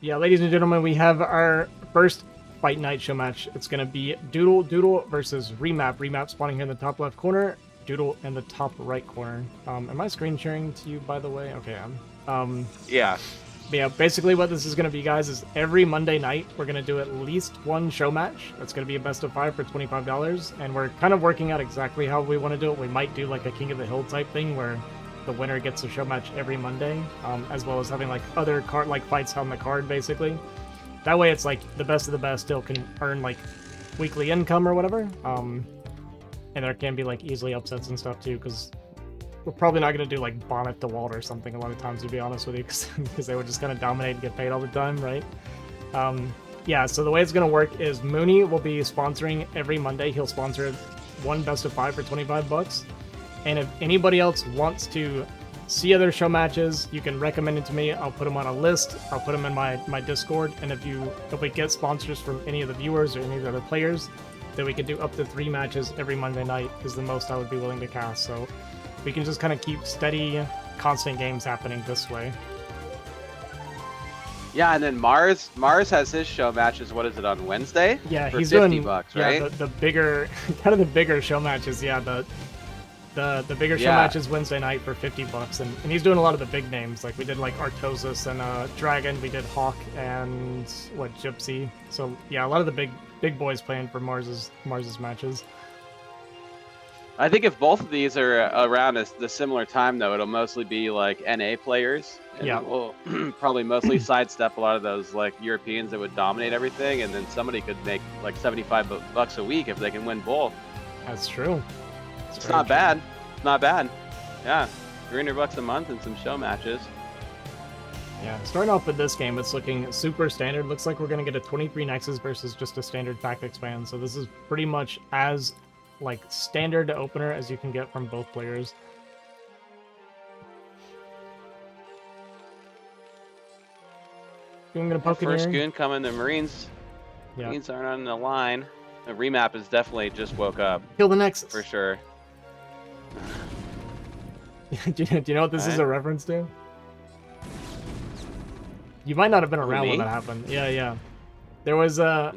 Yeah, ladies and gentlemen, we have our first Fight Night show match. It's going to be Doodle versus Remap. Remap spawning here in the top left corner, Doodle in the top right corner. Am I screen sharing to you, by the way? Okay, Yeah. But yeah, basically what this is going to be, guys, is every Monday night, we're going to do at least one show match. That's going to be a best of 5 for $25, and we're kind of working out exactly how we want to do it. We might do like a King of the Hill type thing where the winner gets a show match every Monday, as well as having like other card like fights on the card, basically. That way, it's like the best of the best still can earn like weekly income or whatever. And there can be like easily upsets and stuff too, because we're probably not going to do like Bonnet to Walt or something a lot of times, to be honest with you, because they would just kind of dominate and get paid all the time, right? Yeah, so the way it's going to work is Mooney will be sponsoring every Monday. He'll sponsor one best of 5 for $25. And if anybody else wants to see other show matches, you can recommend it to me. I'll put them on a list. I'll put them in my Discord. And if we get sponsors from any of the viewers or any of the other players, then we can do up to 3 matches every Monday night is the most I would be willing to cast. So we can just kind of keep steady, constant games happening this way. Yeah, and then Mars has his show matches. What is it, on Wednesday? Yeah, for he's $50, doing right? Yeah, the bigger, kind of the bigger show matches. Yeah, the bigger show matches Wednesday night for $50, and he's doing a lot of the big names. Like we did like Artosis and Dragon. We did Hawk and Gypsy. So yeah, a lot of the big boys playing for Mars's matches. I think if both of these are around the similar time, though, it'll mostly be like NA players. And yeah. We'll probably mostly sidestep a lot of those like Europeans that would dominate everything, and then somebody could make like $75 a week if they can win both. That's true. It's not bad. It's not bad. Yeah, $300 a month and some show matches. Yeah, starting off with this game, it's looking super standard. Looks like we're going to get a 23 Nexus versus just a standard Tactics Band. So this is pretty much as like standard opener as you can get from both players. I'm gonna poke First in goon coming, the Marines. Yeah. Marines aren't on the line. The Remap is definitely just woke up. Kill the Nexus. For sure. do you know what this is a reference to? You might not have been around when that happened. Yeah. There was a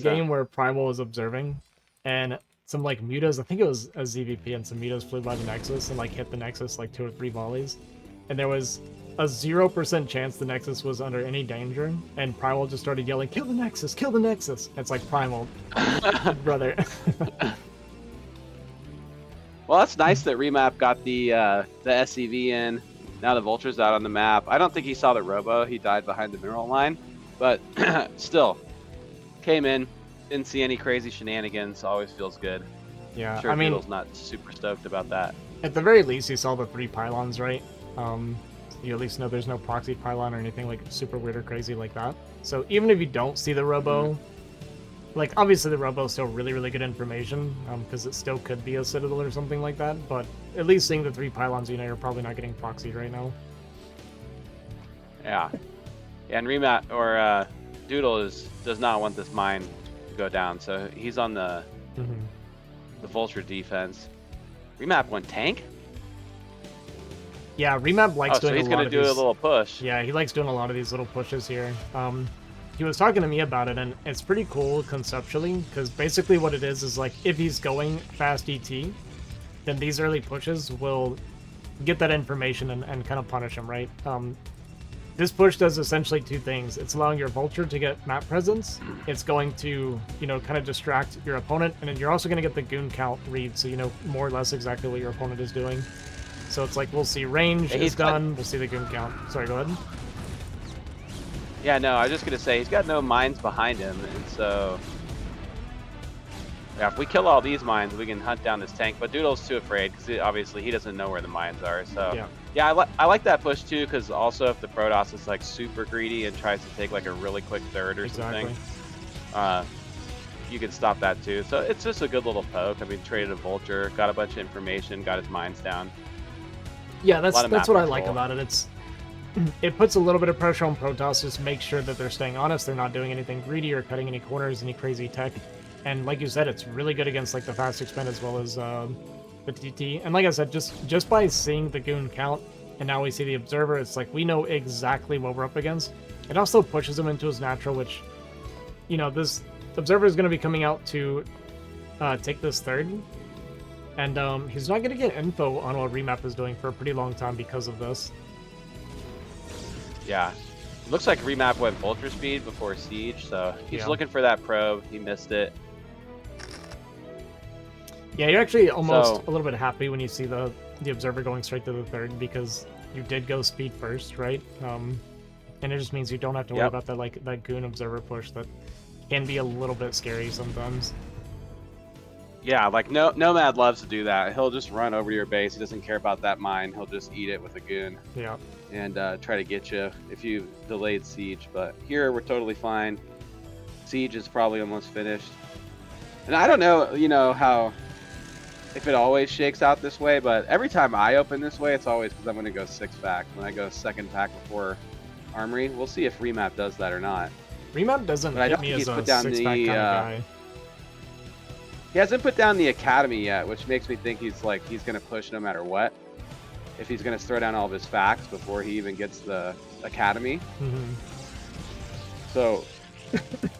game where Primal was observing, and some like mutas, I think it was a ZVP, and some mutas flew by the Nexus and like hit the Nexus like 2 or 3 volleys, and there was a 0% chance the Nexus was under any danger, and Primal just started yelling, "Kill the Nexus! Kill the Nexus!" It's like, Primal, brother. Well, that's nice that Remap got the SCV in. Now the Vulture's out on the map. I don't think he saw the Robo. He died behind the mineral line, but still came in. Didn't see any crazy shenanigans. Always feels good. Yeah, I'm sure I mean, Doodle's not super stoked about that. At the very least, he saw the 3 pylons, right? You at least know there's no proxy pylon or anything like super weird or crazy like that. So even if you don't see the Robo, like obviously the Robo is still really, really good information, because it still could be a Citadel or something like that. But at least seeing the 3 pylons, you know, you're probably not getting proxied right now. Yeah, and Remap or Doodle does not want this mine to go down, so he's on the Vulture defense. Remap went tank. Yeah, Remap likes doing. So he's gonna do a little push. Yeah, he likes doing a lot of these little pushes here. He was talking to me about it, and it's pretty cool conceptually, because basically what it is like if he's going fast ET, then these early pushes will get that information and kind of punish him, right? This push does essentially 2 things. It's allowing your Vulture to get map presence. It's going to, you know, kind of distract your opponent, and then you're also going to get the goon count read, so you know more or less exactly what your opponent is doing. So it's like we'll see range is done, we'll see the goon count. Sorry, go ahead. Yeah, no, I was just gonna say he's got no mines behind him, and so yeah, if we kill all these mines, we can hunt down this tank. But Doodle's too afraid because obviously he doesn't know where the mines are. So yeah, I like that push too, because also if the Protoss is like super greedy and tries to take like a really quick third or something, you can stop that too. So it's just a good little poke. I mean, traded a Vulture, got a bunch of information, got his mines down. Yeah, that's what I like about it. It puts a little bit of pressure on Protoss, just make sure that they're staying honest, they're not doing anything greedy or cutting any corners, any crazy tech. And like you said, it's really good against like the fast expend as well as the TT. And like I said, just by seeing the goon count, and now we see the observer, it's like we know exactly what we're up against. It also pushes him into his natural, which, you know, this observer is going to be coming out to take this third. And he's not going to get info on what Remap is doing for a pretty long time because of this. Yeah. Looks like Remap went ultra speed before Siege, so he's looking for that probe. He missed it. Yeah, you're actually almost a little bit happy when you see the observer going straight to the third because you did go speed first, right? And it just means you don't have to worry about that goon observer push that can be a little bit scary sometimes. Yeah, like Nomad loves to do that. He'll just run over to your base. He doesn't care about that mine. He'll just eat it with a goon. Yeah. And try to get you if you delayed Siege. But here we're totally fine. Siege is probably almost finished. And I don't know, you know, if it always shakes out this way, but every time I open this way, it's always because I'm going to go 6-pack. When I go 2nd pack before Armory, we'll see if Remap does that or not. Remap doesn't hit me as a 6-pack kind of guy. He hasn't put down the Academy yet, which makes me think he's going to push no matter what. If he's going to throw down all of his facts before he even gets the Academy. Mm-hmm. So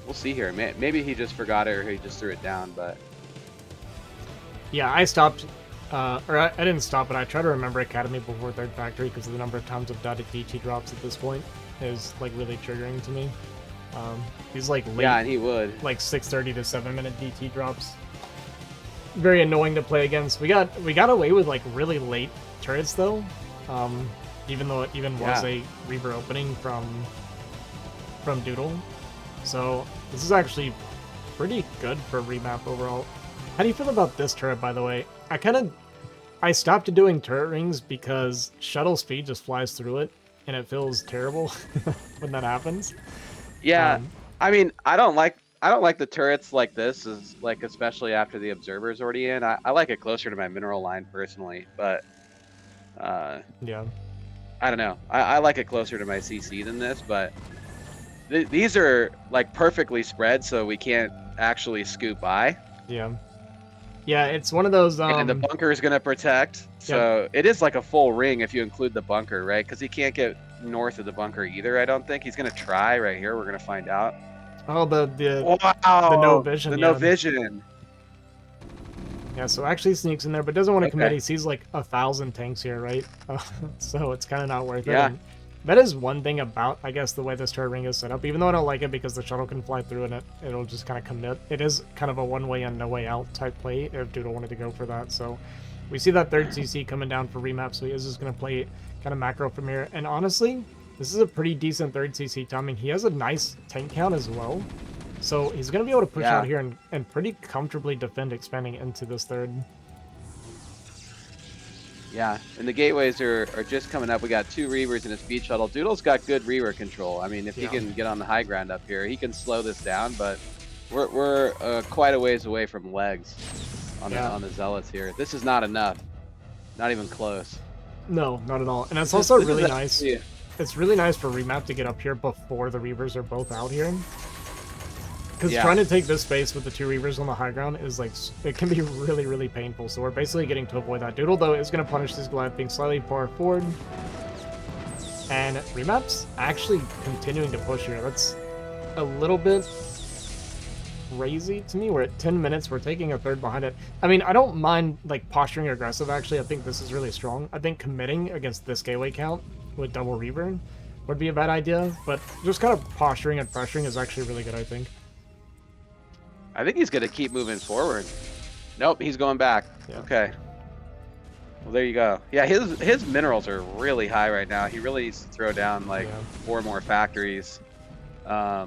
we'll see here. Maybe he just forgot it or he just threw it down, but... Yeah, I stopped, or I didn't stop, but I try to remember Academy before 3rd Factory because the number of times I've dotted DT drops at this point is like really triggering to me. He's like late, yeah, and he would like 6:30 to 7-minute DT drops. Very annoying to play against. We got away with like really late turrets though, even though it even was a Reaver opening from Doodle. So this is actually pretty good for Remap overall. How do you feel about this turret, by the way? I stopped doing turret rings because shuttle speed just flies through it, and it feels terrible when that happens. Yeah, I mean, I don't like the turrets like this, especially after the observer's already in. I like it closer to my mineral line personally, but yeah, I don't know. I like it closer to my CC than this, but these are like perfectly spread, so we can't actually scoop by. Yeah. Yeah, it's one of those... and the bunker is going to protect, so it is like a full ring if you include the bunker, right? Because he can't get north of the bunker either, I don't think. He's going to try right here. We're going to find out. Oh, the wow, no vision. The no vision. Yeah, so actually sneaks in there, but doesn't want to commit. He sees like 1,000 tanks here, right? So it's kind of not worth it. And that is one thing about, I guess, the way this turret ring is set up. Even though I don't like it because the shuttle can fly through and it'll just kind of commit. It is kind of a one-way in, no-way out type play if Doodle wanted to go for that. So we see that 3rd CC coming down for Remap, so he is just going to play kind of macro from here. And honestly, this is a pretty decent 3rd CC timing. He has a nice tank count as well. So he's going to be able to push out here and pretty comfortably defend expanding into this 3rd. Yeah, and the gateways are just coming up. We got 2 Reavers in a speed shuttle. Doodle's got good Reaver control. I mean, if he can get on the high ground up here, he can slow this down, but we're quite a ways away from legs on the Zealots here. This is not enough. Not even close. No, not at all. And it's also really nice. It's really nice for Remap to get up here before the Reavers are both out here. Because trying to take this space with the 2 Reavers on the high ground is like, it can be really, really painful. So we're basically getting to avoid that. Doodle, though, is going to punish this Goliath being slightly far forward. And Remap's actually continuing to push here. That's a little bit crazy to me. We're at 10 minutes. We're taking a 3rd behind it. I mean, I don't mind like posturing aggressive, actually. I think this is really strong. I think committing against this gateway count with double Reaver would be a bad idea. But just kind of posturing and pressuring is actually really good, I think. I think he's going to keep moving forward. Nope, he's going back. Yeah. Okay. Well, there you go. Yeah, his minerals are really high right now. He really needs to throw down like 4 more factories. Yeah,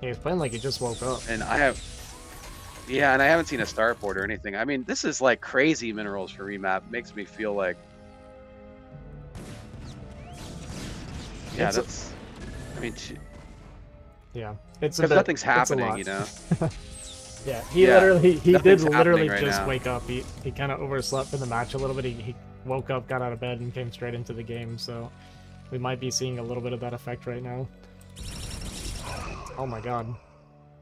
he's playing like he just woke up. And I haven't seen a starport or anything. I mean, this is like crazy minerals for Remap. Makes me feel like... Yeah, that's... I mean... Yeah, it's because nothing's happening, you know. Yeah, he did literally just wake up. He kind of overslept in the match a little bit. He woke up, got out of bed, and came straight into the game. So we might be seeing a little bit of that effect right now. Oh my god,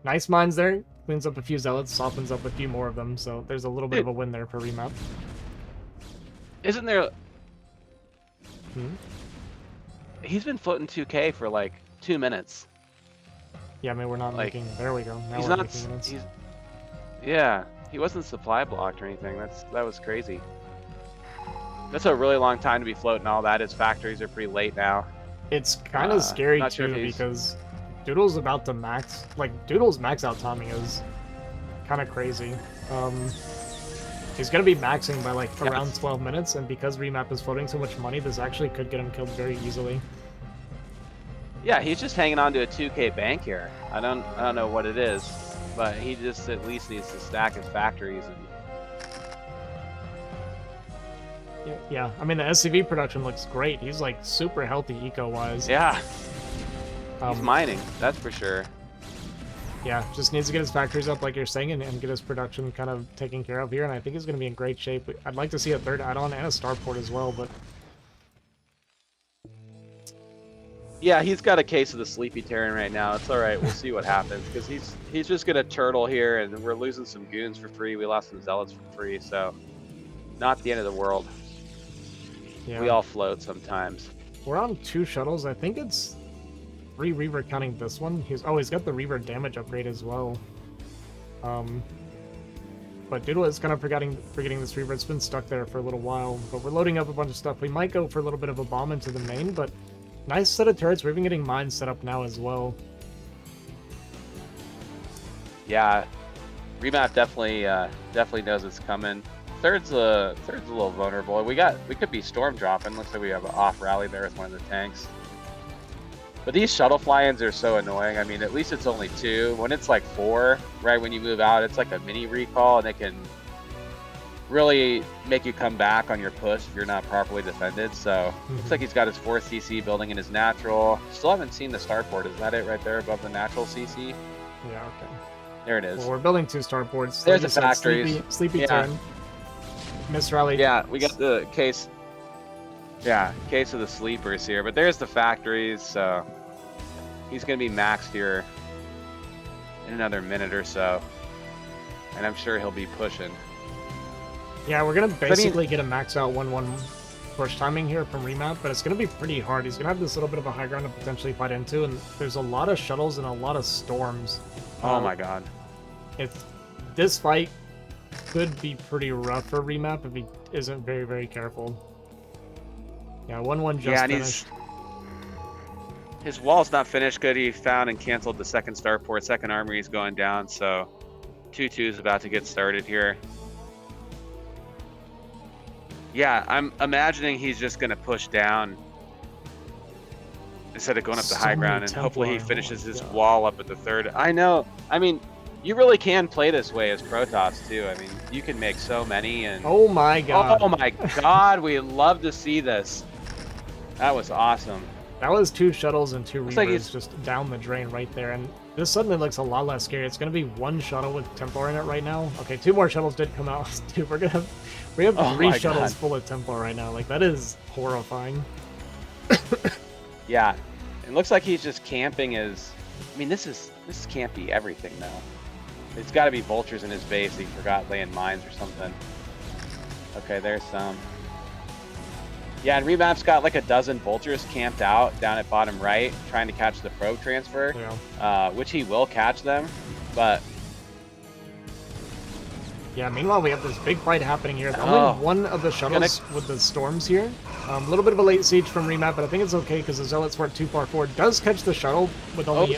nice mines there. Cleans up a few zealots, softens up a few more of them. So there's a little bit of a win there for Remap. Isn't there? He's been floating 2K for like 2 minutes. Yeah, I mean, we're not Like, making... There we go. Now he's we're not. making minutes. Yeah, he wasn't supply blocked or anything. That was crazy. That's a really long time to be floating all that. His factories are pretty late now. It's kind of scary not sure too, if he's... because Doodle's about to max... Like, Doodle's max out timing is kind of crazy. He's going to be maxing by, like, around 12 minutes, and because Remap is floating so much money, this actually could get him killed very easily. Yeah, he's just hanging on to a 2K bank here. I don't know what it is, but he just at least needs to stack his factories. And... Yeah, I mean, the SCV production looks great. He's, like, super healthy eco-wise. Yeah. He's mining, that's for sure. Yeah, just needs to get his factories up, like you're saying, and get his production kind of taken care of here, and I think he's going to be in great shape. I'd like to see a third add-on and a starport as well, but... Yeah, he's got a case of the Sleepy Terran right now. It's all right. We'll see what happens, because he's just going to turtle here, and we're losing some goons for free. We lost some zealots for free, so not the end of the world. Yeah. We all float sometimes. We're on 2 shuttles. I think it's 3 Reaver counting this one. He's got the Reaver damage upgrade as well. But Doodle is kind of forgetting this Reaver. It's been stuck there for a little while, but we're loading up a bunch of stuff. We might go for a little bit of a bomb into the main, but nice set of turrets. We're even getting mines set up now as well. Yeah, Remap definitely knows it's coming. Third's a little vulnerable. We could be storm dropping. Looks like we have an off rally there with one of the tanks. But these shuttle fly-ins are so annoying. I mean, at least it's only 2. When it's like 4, right when you move out, it's like a mini recall, and it can really make you come back on your push if you're not properly defended. So looks like he's got his 4th CC building in his natural. Still haven't seen the starport. Is that it right there above the natural CC? Yeah, okay. There it is. Well, we're building 2 starports. There's the factories. Sleepy turn. Miss Rally. Yeah, we got the case. Yeah, case of the sleepers here. But there's the factories. So he's going to be maxed here in another minute or so. And I'm sure he'll be pushing. Yeah, we're going to basically get a max out 1-1 push timing here from Remap, but it's going to be pretty hard. He's going to have this little bit of a high ground to potentially fight into, and there's a lot of shuttles and a lot of storms. Oh my god. This fight could be pretty rough for Remap if he isn't very, very careful. Yeah, 1-1 just finished. His wall's not finished good. He found and canceled the second starport. Second armory is going down, so 2-2 is about to get started here. Yeah, I'm imagining he's just going to push down instead of going up the high ground, and hopefully he finishes his wall up at the third. I know. I mean, you really can play this way as Protoss too. I mean, you can make so many. And oh my god! Oh my god! We love to see this. That was awesome. That was 2 shuttles and 2 Reavers just down the drain right there, and this suddenly looks a lot less scary. It's going to be 1 shuttle with Templar in it right now. Okay, 2 more shuttles did come out. Dude, we have 3 shuttles full of Templar right now. Like, that is horrifying. Yeah, it looks like he's just camping his... I mean, this can't be everything, though. It's got to be vultures in his base. He forgot laying mines or something. Okay, there's some. Yeah, and Remap's got like a dozen vultures camped out down at bottom right, trying to catch the probe transfer, which he will catch them, but... Yeah, meanwhile, we have this big fight happening here. Only one of the shuttles with the storms here. A little bit of a late siege from Remap, but I think it's okay because the Zealots weren't too far forward. Does catch the shuttle with only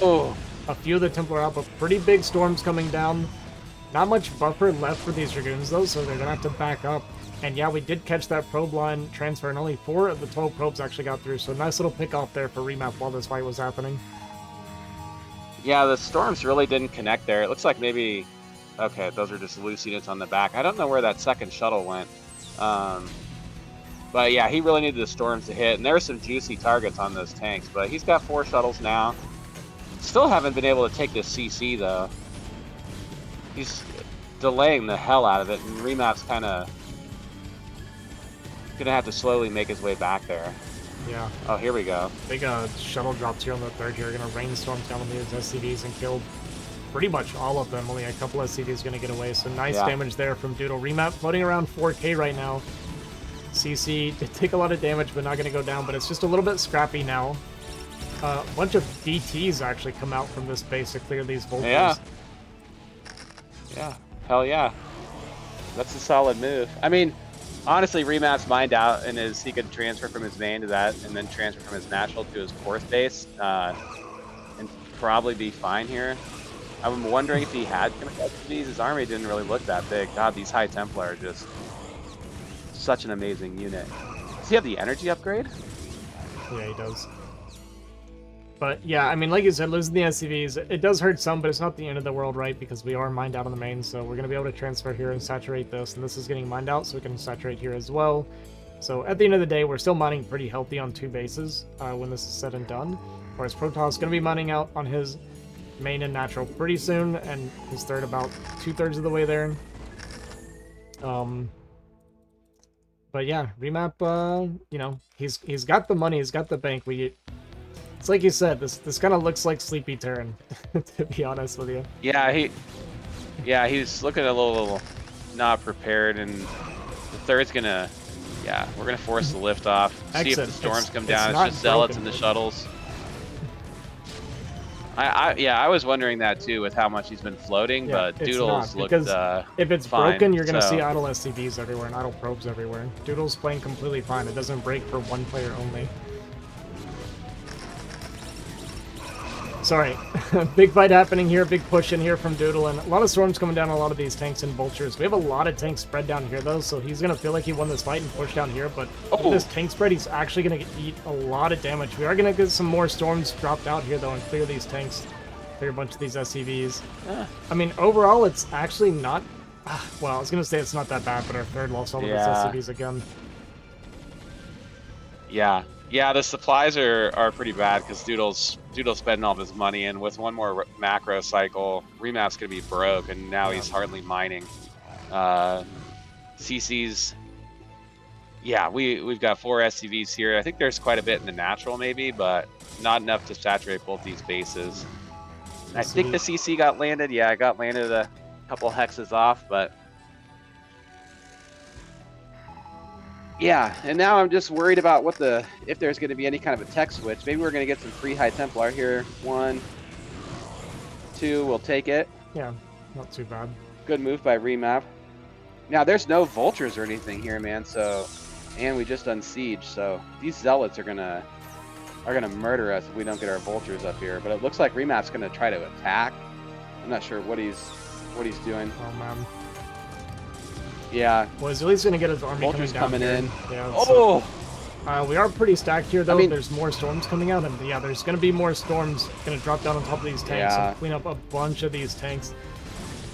a few of the Templar out, but pretty big storms coming down. Not much buffer left for these Dragoons, though, so they're going to have to back up. And yeah, we did catch that probe line transfer, and only 4 of the 12 probes actually got through, so nice little pick off there for Remap while this fight was happening. Yeah, the storms really didn't connect there. It looks like maybe... Okay, those are just loose units on the back. I don't know where that second shuttle went. But yeah, he really needed the storms to hit, and there are some juicy targets on those tanks, but he's got 4 shuttles now. Still haven't been able to take this CC, though. He's delaying the hell out of it, and Remap's kind of gonna have to slowly make his way back there. Yeah. Oh, here we go. Big shuttle drops here on the third here. Gonna rainstorm down on these SCVs and kill pretty much all of them. Only a couple SCVs gonna get away. So nice damage there from Doodle. Remap floating around 4K right now. CC did take a lot of damage, but not going to go down. But it's just a little bit scrappy now. A bunch of DTs actually come out from this base to clear these vultures. Yeah. Yeah. Hell yeah. That's a solid move. I mean, honestly, Remap's mined out, and he could transfer from his main to that, and then transfer from his natural to his fourth base, and probably be fine here. I'm wondering if he had these. His army didn't really look that big. God, these High Templar are just such an amazing unit. Does he have the energy upgrade? Yeah, he does. But yeah, I mean, like you said, losing the SCVs, it does hurt some, but it's not the end of the world, right? Because we are mined out on the main, so we're going to be able to transfer here and saturate this, and this is getting mined out, so we can saturate here as well. So at the end of the day, we're still mining pretty healthy on 2 bases when this is said and done. Whereas Protoss is going to be mining out on his main and natural pretty soon, and his third about 2/3 of the way there. But yeah, Remap, you know, he's got the money, he's got the bank. It's like you said, this kind of looks like Sleepy Terran, to be honest with you. Yeah, he's looking a little not prepared, and the third's gonna, we're gonna force the lift off. See if the storms come down. It's just zealots and the shuttles. I was wondering that too with how much he's been floating, but Doodle's looked if it's fine, broken, you're gonna see idle SCVs everywhere and idle probes everywhere. Doodle's playing completely fine. It doesn't break for one player only. Sorry, big fight happening here, big push in here from Doodle, and a lot of storms coming down on a lot of these tanks and vultures. We have a lot of tanks spread down here though, so he's gonna feel like he won this fight and push down here, but with this tank spread, he's actually gonna eat a lot of damage. We are gonna get some more storms dropped out here though and clear these tanks, clear a bunch of these SCVs. I mean, overall, it's actually not, well, I was gonna say it's not that bad, but our third lost all of his SCVs again. Yeah, the supplies are pretty bad because Doodle's spending all of his money, and with one more macro cycle, Remap's gonna be broke, and now he's hardly mining. CC's, we've got 4 SCVs here. I think there's quite a bit in the natural maybe, but not enough to saturate both these bases. I think the CC got landed. Yeah, it got landed a couple hexes off, but yeah, and now I'm just worried about if there's going to be any kind of a tech switch. Maybe we're going to get some free High Templar here. 1, 2, we'll take it. Yeah, not too bad. Good move by Remap. Now, there's no vultures or anything here, man, and we just unsiege, so these zealots are gonna murder us if we don't get our vultures up here. But it looks like Remap's going to try to attack. I'm not sure what he's doing. Oh, man. Yeah. Well, he's at least going to get his army coming in. Yeah, we are pretty stacked here, though. I mean, there's more storms coming out, and yeah, there's going to be more storms going to drop down on top of these tanks and clean up a bunch of these tanks.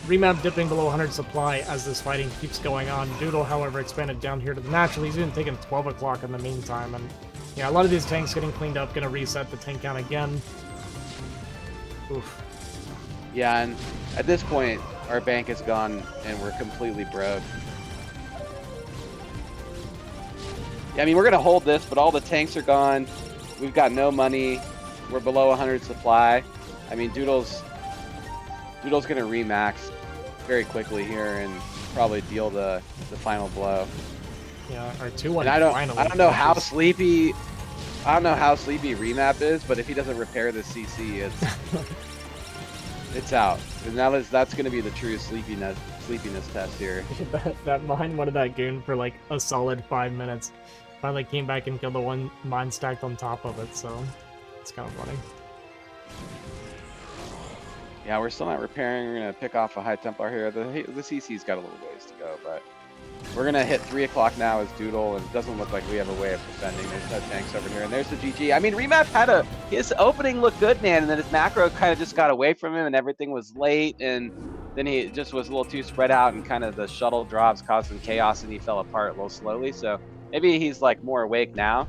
Remap dipping below 100 supply as this fighting keeps going on. Doodle, however, expanded down here to the natural. He's even taking 12 o'clock in the meantime, and yeah, a lot of these tanks getting cleaned up, going to reset the tank count again. Oof. Yeah, and at this point, our bank is gone, and we're completely broke. Yeah, I mean, we're going to hold this, but all the tanks are gone. We've got no money. We're below 100 supply. I mean, Doodle's going to remax very quickly here and probably deal the final blow. Yeah, our 2-1 I don't know how sleepy Remap is, but if he doesn't repair the CC, it's out. And that's going to be the true sleepiness test here. that mine wanted that goon for like a solid 5 minutes. Finally came back and killed the one mine stacked on top of it, so it's kind of funny. Yeah, we're still not repairing. We're going to pick off a High Templar here. The CC's got a little ways to go, but we're going to hit 3 o'clock now as Doodle, and it doesn't look like we have a way of defending. There's no tanks over here, and there's the GG. I mean, Remap had his opening looked good, man, and then his macro kind of just got away from him, and everything was late, and then he just was a little too spread out, and kind of the shuttle drops caused some chaos, and he fell apart a little slowly, so maybe he's like more awake now,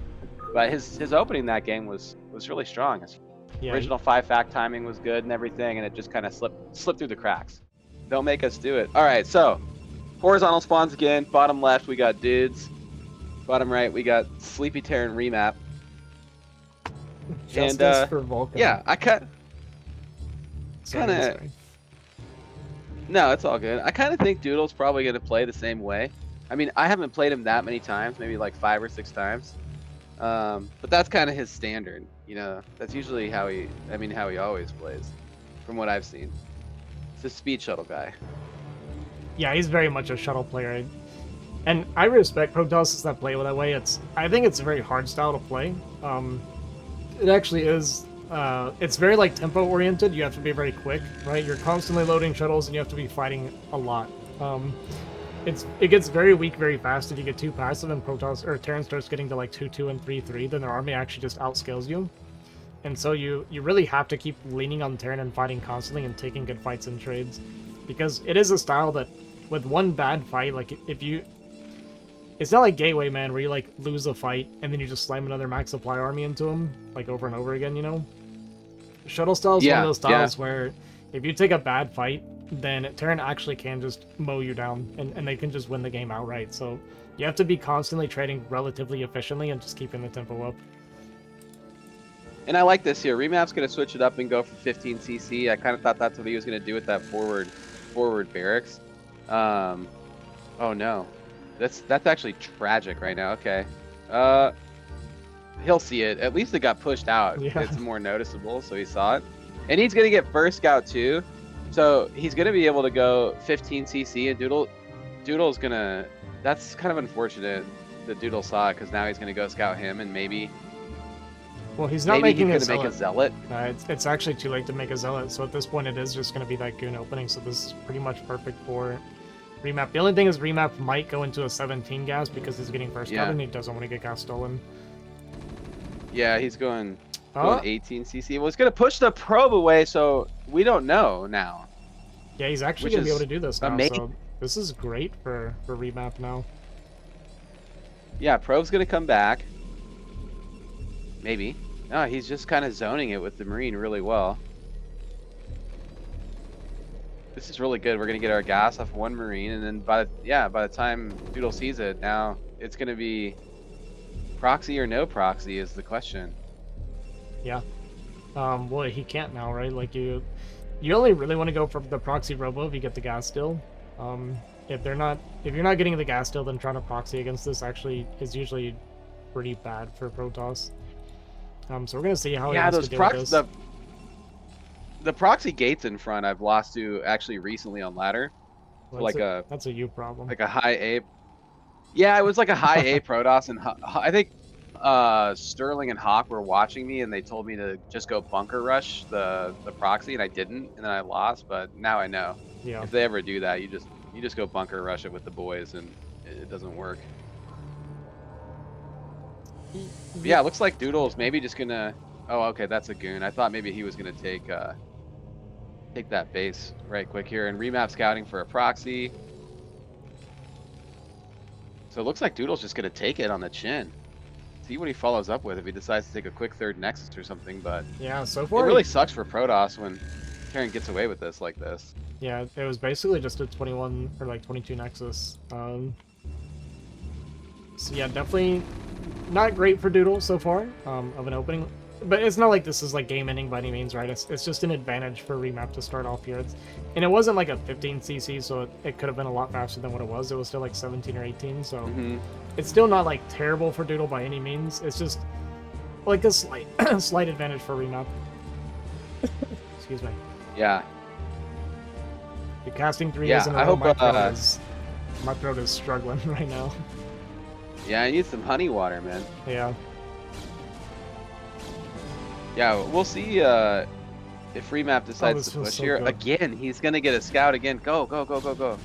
but his opening that game was really strong. His original 5-fact timing was good and everything, and it just kind of slipped through the cracks. Don't make us do it. All right, so horizontal spawns again. Bottom left, we got Dudes. Bottom right, we got Sleepy Terran Remap. Justice for Vulcan. Yeah, I kind of... No, it's all good. I kind of think Doodle's probably going to play the same way. I mean, I haven't played him that many times, maybe like 5 or 6 times. But that's kind of his standard, you know. That's usually how he always plays, from what I've seen. It's a speed shuttle guy. Yeah, he's very much a shuttle player. And I respect Protoss that play that way. I think it's a very hard style to play. It actually is. It's very like tempo oriented. You have to be very quick, right? You're constantly loading shuttles, and you have to be fighting a lot. It gets very weak very fast if you get too passive, and Protoss or Terran starts getting to like 2-2 and 3-3. Then their army actually just outscales you, and so you really have to keep leaning on Terran and fighting constantly and taking good fights and trades, because it is a style that with one bad fight, like if you. It's not like Gateway, man, where you, like, lose a fight, and then you just slam another max supply army into him, like, over and over again, you know? Shuttle style is one of those styles where if you take a bad fight, then Terran actually can just mow you down, and they can just win the game outright. So you have to be constantly trading relatively efficiently and just keeping the tempo up. And I like this here. Remap's going to switch it up and go for 15 CC. I kind of thought that's what he was going to do with that forward barracks. Oh, no. That's actually tragic right now. Okay. He'll see it. At least it got pushed out. Yeah. It's more noticeable, so he saw it. And he's going to get first scout too. So he's going to be able to go 15 CC, and Doodle's going to... That's kind of unfortunate that Doodle saw it, because now he's going to go scout him, and maybe... Well, he's not making a zealot. Make a zealot. It's actually too late to make a zealot, so at this point it is just going to be that goon opening, so this is pretty much perfect for... Remap. The only thing is Remap might go into a 17 gas because he's getting first scout and he doesn't want to get gas stolen. Yeah, he's going 18 CC. Well, he's going to push the probe away, so we don't know now. Yeah, he's actually going to be able to do this now, so this is great for Remap now. Yeah, probe's going to come back. Maybe. No, he's just kind of zoning it with the Marine really well. This is really good. We're going to get our gas off one Marine, and then by the time Doodle sees it, now it's going to be proxy or no proxy is the question. Yeah. Well, he can't now, right? Like, you only really want to go for the proxy robo if you get the gas still. If you're not getting the gas still, then trying to proxy against this actually is usually pretty bad for Protoss. So we're going to see how he has to deal with this. The proxy gates in front I've lost to actually recently on ladder. Well, that's a you problem. Like a high A. Yeah, it was like a high A Protoss, and I think Sterling and Hawk were watching me, and they told me to just go bunker rush the proxy, and I didn't, and then I lost. But now I know. Yeah. If they ever do that, you just go bunker rush it with the boys, and it doesn't work. Yeah, it looks like Doodle's maybe just gonna. Oh, okay, that's a goon. I thought maybe he was gonna take that base right quick here, and Remap scouting for a proxy. So it looks like Doodle's just gonna take it on the chin. See what he follows up with if he decides to take a quick third Nexus or something. But yeah, so far it really sucks for Protoss when Terran gets away with this like this. Yeah, it was basically just a 21 or like 22 Nexus. So yeah, definitely not great for Doodle so far of an opening. But it's not like this is like game ending by any means, right? It's just an advantage for Remap to start off here. And it wasn't like a 15 CC, so it could have been a lot faster than what it was. It was still like 17 or 18, so it's still not like terrible for Doodle by any means. It's just like a slight slight advantage for Remap. Excuse me. Yeah. The casting 3 days in a row, my throat is struggling right now. Yeah, I need some honey water, man. Yeah. Yeah, we'll see if Remap decides to push here. Good. Again, he's going to get a scout again. Go, go, go, go, go.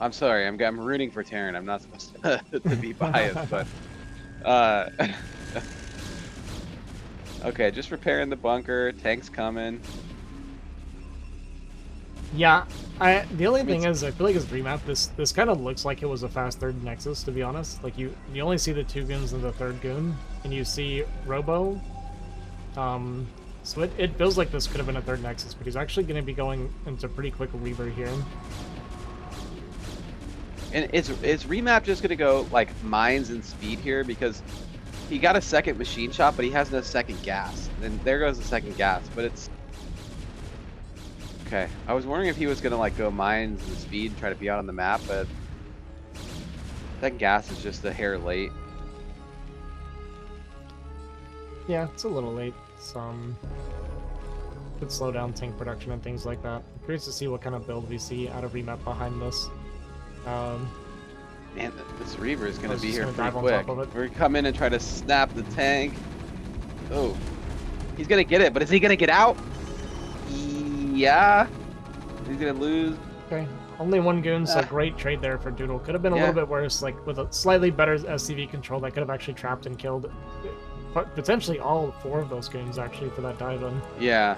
I'm sorry. I'm rooting for Terran. I'm not supposed to be biased, but... okay, just repairing the bunker. Tank's coming. Yeah, the only thing is, I feel like as Remap, this kind of looks like it was a fast third Nexus, to be honest. Like, you only see the 2 goons and the 3rd goon, and you see Robo... So it feels like this could have been a 3rd Nexus, but he's actually going to be going into pretty quick Reaver here. And is Remap just going to go, like, mines and speed here? Because he got a 2nd machine shop, but he has no 2nd gas. And there goes the 2nd gas, but it's... Okay, I was wondering if he was going to, like, go mines and speed and try to be out on the map, but... That gas is just a hair late. Yeah, it's a little late. Some could slow down tank production and things like that. I'm curious to see what kind of build we see out of Remap behind this. Man, this Reaver is going to be here gonna pretty dive on quick. top of it. We're going to come in and try to snap the tank. Oh, he's going to get it, but is he going to get out? Yeah. He's going to lose. Okay, only one goon, so great trade there for Doodle. Could have been a little bit worse, like with a slightly better SCV control that could have actually trapped and killed potentially all 4 of those goons actually for that dive in. Yeah.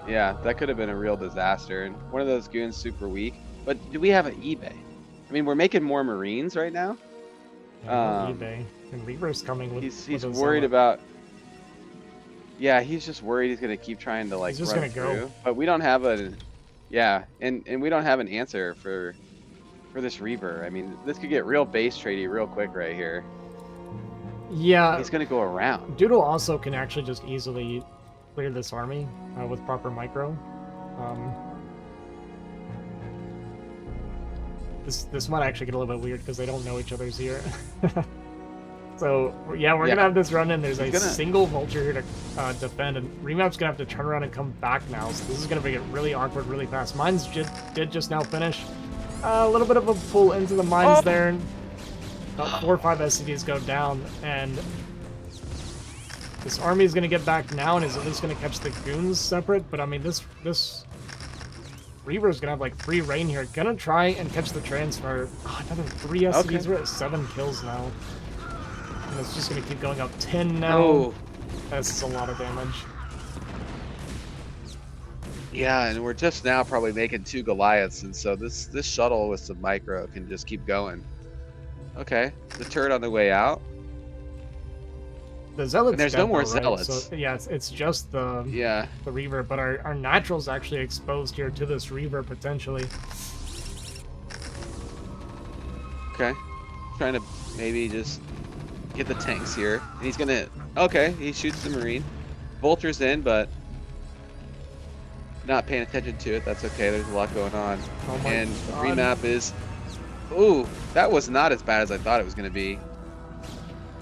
Yeah, that could have been a real disaster. And one of those goons super weak. But do we have an eBay? I mean, we're making more Marines right now. Yeah, eBay. And Reaver's coming with he's worried about... Yeah, he's just worried he's going to keep trying to like run through. Go. But we don't have a... Yeah, and we don't have an answer for this Reaver. I mean, this could get real base tradey real quick right here. Yeah. He's going to go around. Doodle also can actually just easily clear this army with proper micro. This might actually get a little bit weird because they don't know each other's here. So, yeah, we're going to have this run in. There's a single vulture here to defend, and Remap's going to have to turn around and come back now. So this is going to make it really awkward really fast. Mines did just now finish. A little bit of a pull into the mines there. About 4 or 5 SCVs go down, and this army is going to get back now and is at least going to catch the goons separate. But, I mean, this Reaver is going to have, like, free reign here. Going to try and catch the transfer. Oh, another 3 SCVs. Okay. We're at 7 kills now. And it's just going to keep going up 10 now. Oh. That's a lot of damage. Yeah, and we're just now probably making 2 Goliaths, and so this shuttle with some micro can just keep going. Okay, the turret on the way out. The Zealots. And there's no more Zealots. Right? So, yeah, it's just the Reaver, but our Natural's actually exposed here to this Reaver potentially. Okay, trying to maybe just get the tanks here, and he's gonna. Okay, he shoots the Marine. Vulture's in, but not paying attention to it. That's okay. There's a lot going on, and Remap is. Ooh, that was not as bad as I thought it was gonna be.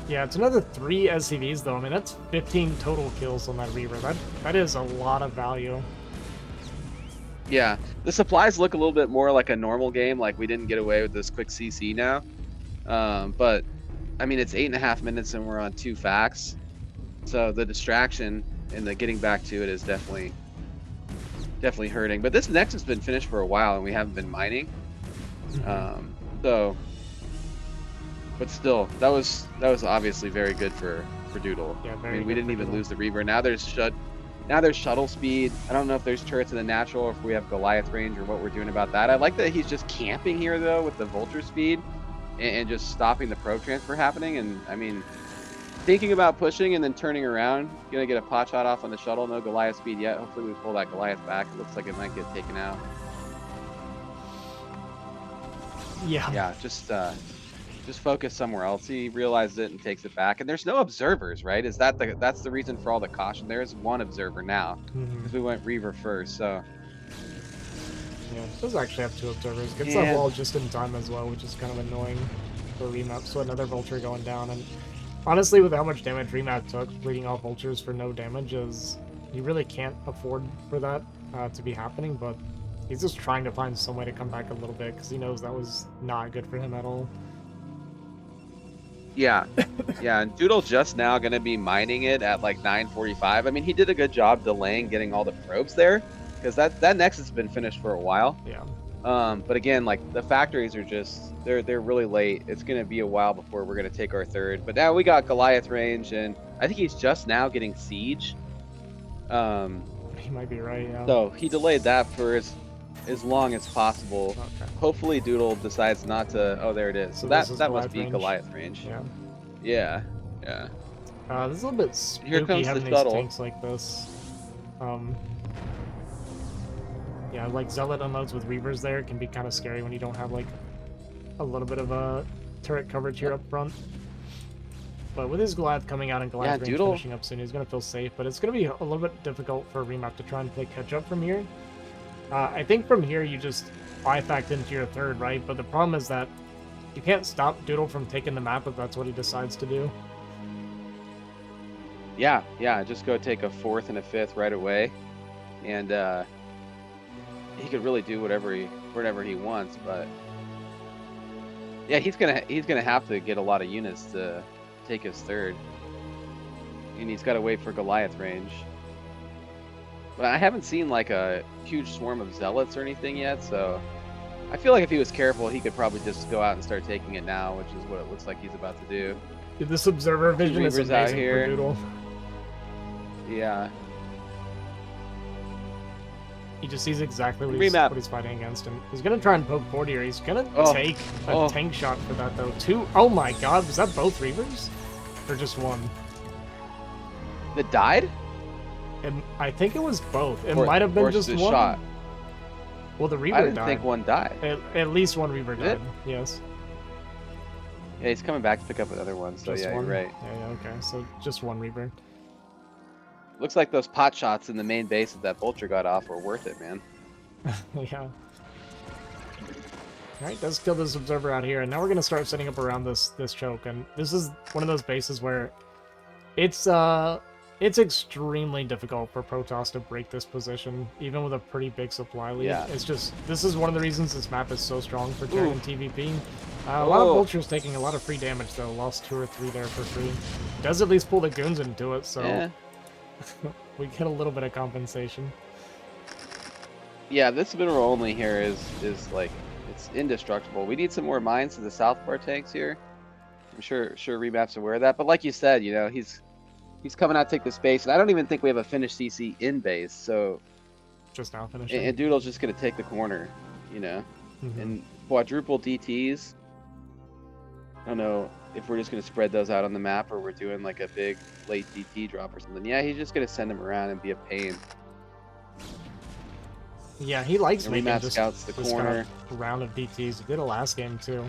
Yeah, it's another 3 SCVs though. I mean, that's 15 total kills on that Reaver. That is a lot of value. Yeah, the supplies look a little bit more like a normal game, like we didn't get away with this quick CC now. But I mean, it's 8.5 minutes and we're on 2 facts, so the distraction and the getting back to it is definitely hurting. But this Nexus has been finished for a while and we haven't been mining. So, but still, that was obviously very good for Doodle. Yeah, I mean, we didn't even lose the Reaver. Now there's shuttle speed. I don't know if there's turrets in the natural or if we have Goliath range or what we're doing about that. I like that he's just camping here though with the Vulture speed and just stopping the probe transfer happening. And I mean, thinking about pushing and then turning around, gonna get a pot shot off on the shuttle. No Goliath speed yet. Hopefully we pull that Goliath back. It looks like it might get taken out. Yeah, just focus somewhere else. He realizes it and takes it back. And there's no observers, right? That's the reason for all the caution. There is 1 observer now because we went Reaver first. So yeah, it does actually have 2 observers. Gets that wall just in time as well, which is kind of annoying for Remap. So another Vulture going down. And honestly, with how much damage Remap took, bleeding off Vultures for no damage you really can't afford for that to be happening. But he's just trying to find some way to come back a little bit because he knows that was not good for him at all. Yeah, yeah, and Doodle just now going to be mining it at like 9:45. I mean, he did a good job delaying getting all the probes there because that Nexus has been finished for a while. Yeah. But again, like the factories are just they're really late. It's going to be a while before we're going to take our 3rd. But now we got Goliath range, and I think he's just now getting siege. He might be right. Yeah. So he delayed that for as long as possible. Okay. Hopefully Doodle decides not to. Oh, there it is. So that must be Goliath range. Yeah. Yeah. This is a little bit spooky Here comes having the these shuttle. tanks like this. Yeah, like Zealot unloads with Reavers there can be kind of scary when you don't have like a little bit of a turret coverage here up front. But with his Goliath coming out and Goliath range finishing up soon, he's going to feel safe. But it's going to be a little bit difficult for Remap to try and play catch up from here. I think from here you just 5-fact into your 3rd, right? But the problem is that You can't stop Doodle from taking the map if that's what he decides to do. Yeah, just go take a 4th and a 5th right away, and he could really do whatever he wants. But yeah, he's gonna have to get a lot of units to take his 3rd, and he's got to wait for Goliath range. But I haven't seen like a huge swarm of zealots or anything yet, so I feel like if he was careful, he could probably just go out and start taking it now, which is what it looks like he's about to do. Dude, this observer vision is amazing for Doodle. Yeah. He just sees exactly what he's fighting against, and he's gonna try and poke 40 here. He's gonna take a tank shot for that though. 2. Oh my god, was that both Reavers? Or just one? That died? And I think it was both. It might have been just one. Shot. Well, the Reaver died. I didn't think one died. At least one Reaver died. Yes. Yeah, he's coming back to pick up another one. So just yeah, one? You're right. Yeah, okay. So just one Reaver. Looks like those pot shots in the main base that Vulture got off were worth it, man. Yeah. Alright, does kill this observer out here, and now we're gonna start setting up around this choke, and this is one of those bases where it's extremely difficult for Protoss to break this position, even with a pretty big supply lead. Yeah. It's just, this is one of the reasons this map is so strong for Terran and TVP. A lot of Vultures taking a lot of free damage though, lost 2 or 3 there for free. Does at least pull the goons into it, so yeah. We get a little bit of compensation. Yeah, this mineral only here is like, it's indestructible. We need some more mines to the south of our tanks here. I'm sure Remap's aware of that, but like you said, you know, he's coming out to take the space, and I don't even think we have a finished CC in base, so just now finishing. And Doodle's just gonna take the corner, you know, and quadruple DTs. I don't know if we're just gonna spread those out on the map, or we're doing like a big late DT drop or something. Yeah, he's just gonna send them around and be a pain. Yeah, he likes and making Remap scouts the corner. Kind of round of DTs. He did it last game too.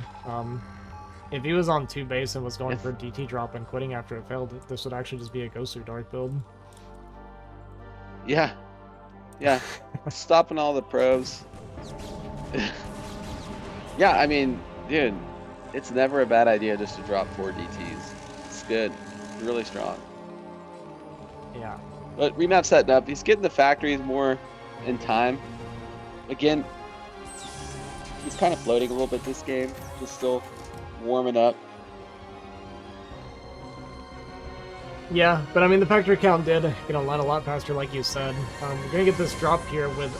If he was on 2 base and was going for a DT drop and quitting after it failed, this would actually just be a Ghost through Dark build. Yeah. Yeah. Stopping all the probes. Yeah, I mean, dude, it's never a bad idea just to drop 4 DTs. It's good. It's really strong. Yeah. But Remap's setting up. He's getting the factories more in time. Again, he's kind of floating a little bit this game. Just still warming up. Yeah, but I mean the factory count did get online a lot faster, like you said. We're gonna get this drop here with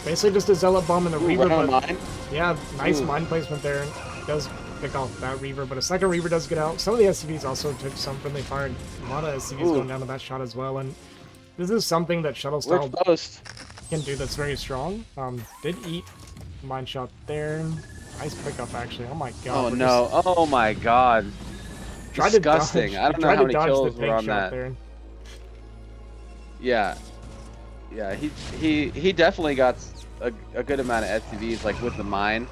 basically just a zealot bomb and the Reaver. But yeah, nice mine placement there. Does pick off that Reaver, but a second Reaver does get out. Some of the SCVs also took some friendly fire. A lot of SCVs going down to that shot as well, and this is something that shuttle style can do that's very strong. Did eat mine shot there. Nice pickup, actually. Oh my god. Oh no. Oh my god. Disgusting. I don't know how many kills were on that. There. Yeah. Yeah, he definitely got a good amount of SCVs, like with the mine.